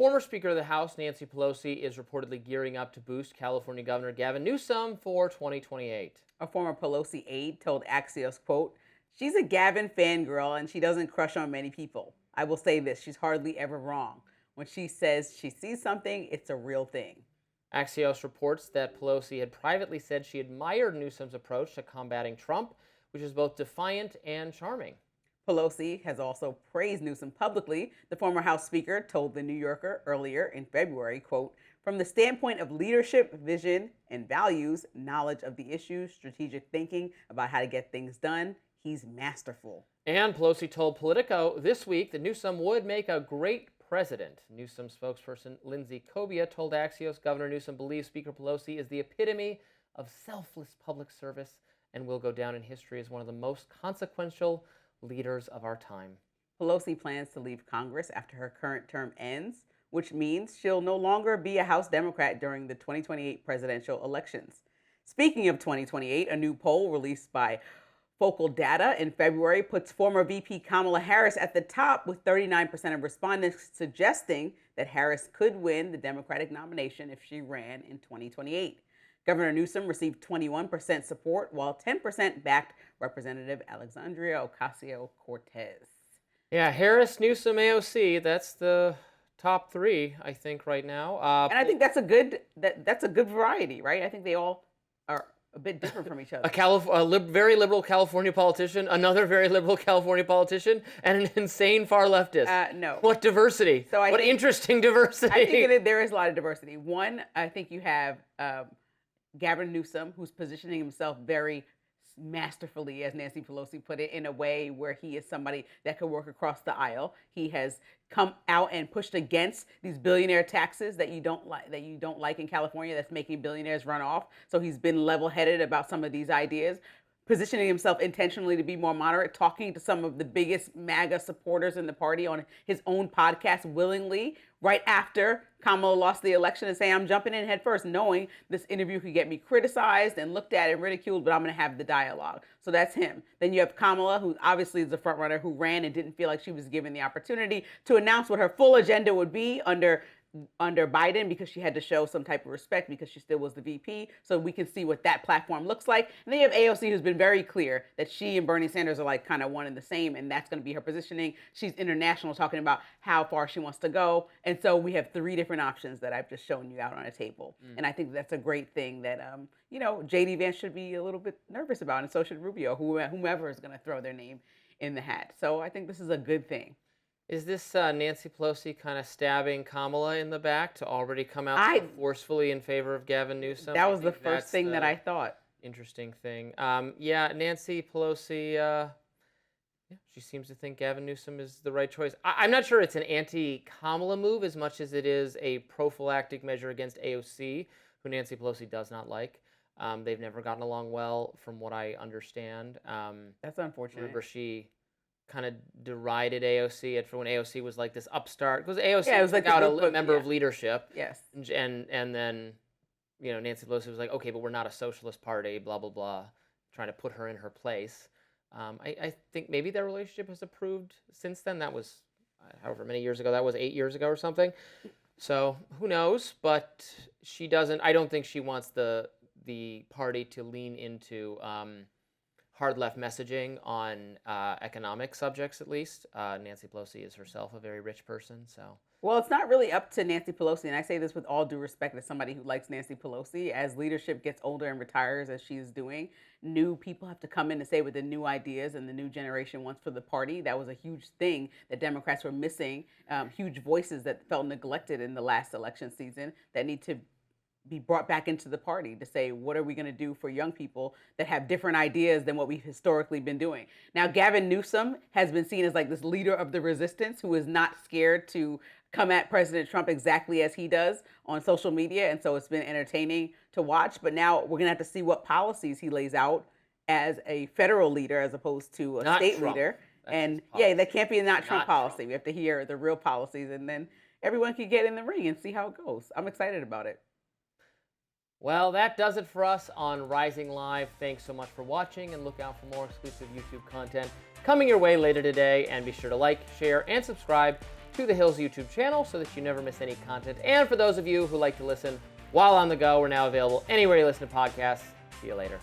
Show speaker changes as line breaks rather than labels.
Former Speaker of the House Nancy Pelosi is reportedly gearing up to boost California Governor Gavin Newsom for 2028.
A former Pelosi aide told Axios, quote, "She's a Gavin fangirl and she doesn't crush on many people. I will say this, she's hardly ever wrong. When she says she sees something, it's a real thing."
Axios reports that Pelosi had privately said she admired Newsom's approach to combating Trump, which is both defiant and charming.
Pelosi has also praised Newsom publicly. The former House Speaker told The New Yorker earlier in February, quote, "From the standpoint of leadership, vision, and values, knowledge of the issues, strategic thinking about how to get things done, he's masterful."
And Pelosi told Politico this week that Newsom would make a great president. Newsom spokesperson Lindsay Cobia told Axios Governor Newsom believes Speaker Pelosi is the epitome of selfless public service and will go down in history as one of the most consequential leaders of our time.
Pelosi plans to leave Congress after her current term ends, which means she'll no longer be a House Democrat during the 2028 presidential elections. Speaking of 2028, a new poll released by Focal Data in February puts former VP Kamala Harris at the top, with 39% of respondents suggesting that Harris could win the Democratic nomination if she ran in 2028. Governor Newsom received 21% support, while 10% backed Representative Alexandria Ocasio-Cortez.
Yeah, Harris, Newsom, AOC, that's the top three, I think, right now.
And I think that's a good variety, right? I think they all are a bit different from each other.
Very liberal California politician, another very liberal California politician, and an insane far leftist.
No.
What diversity. What interesting diversity.
I think there is a lot of diversity. One, I think you have Gavin Newsom, who's positioning himself very masterfully, as Nancy Pelosi put it, in a way where he is somebody that could work across the aisle. He has come out and pushed against these billionaire taxes that you don't like in California, that's making billionaires run off. So he's been level-headed about some of these ideas, positioning himself intentionally to be more moderate, talking to some of the biggest MAGA supporters in the party on his own podcast willingly, right after Kamala lost the election, and saying, "I'm jumping in head first, knowing this interview could get me criticized and looked at and ridiculed, but I'm going to have the dialogue." So that's him. Then you have Kamala, who obviously is a front runner, who ran and didn't feel like she was given the opportunity to announce what her full agenda would be under Biden, because she had to show some type of respect because she still was the VP. So we can see what that platform looks like. And then you have AOC, who's been very clear that she and Bernie Sanders are like kind of one and the same, and that's going to be her positioning. She's international, talking about how far she wants to go. And so we have three different options that I've just shown you out on a table. And I think that's a great thing that, JD Vance should be a little bit nervous about, and so should Rubio, whomever is going to throw their name in the hat. So I think this is a good thing.
Is this Nancy Pelosi kind of stabbing Kamala in the back to already come out so forcefully in favor of Gavin Newsom?
That was the first thing that I thought.
Interesting thing. Nancy Pelosi, she seems to think Gavin Newsom is the right choice. I'm not sure it's an anti-Kamala move as much as it is a prophylactic measure against AOC, who Nancy Pelosi does not like. They've never gotten along well, from what I understand.
That's unfortunate.
Remember, she kind of derided AOC for when AOC was like this upstart, because AOC was like a member of leadership.
Yes.
And then, Nancy Pelosi was like, okay, but we're not a socialist party, blah, blah, blah, trying to put her in her place. I think maybe their relationship has improved since then. That was however many years ago. That was 8 years ago or something. So who knows? But I don't think she wants the party to lean into hard left messaging on economic subjects, at least. Nancy Pelosi is herself a very rich person, so.
Well, it's not really up to Nancy Pelosi, and I say this with all due respect as somebody who likes Nancy Pelosi. As leadership gets older and retires, as she's doing, new people have to come in to say what the new ideas and the new generation wants for the party. That was a huge thing that Democrats were missing, huge voices that felt neglected in the last election season that need to be brought back into the party to say, what are we going to do for young people that have different ideas than what we've historically been doing? Now, Gavin Newsom has been seen as like this leader of the resistance who is not scared to come at President Trump exactly as he does on social media. And so it's been entertaining to watch. But now we're going to have to see what policies he lays out as a federal leader as opposed to a state leader. And that can't be a not Trump policy. We have to hear the real policies, and then everyone can get in the ring and see how it goes. I'm excited about it.
Well, that does it for us on Rising Live. Thanks so much for watching, and look out for more exclusive YouTube content coming your way later today. And be sure to like, share, and subscribe to the Hills YouTube channel so that you never miss any content. And for those of you who like to listen while on the go, we're now available anywhere you listen to podcasts. See you later.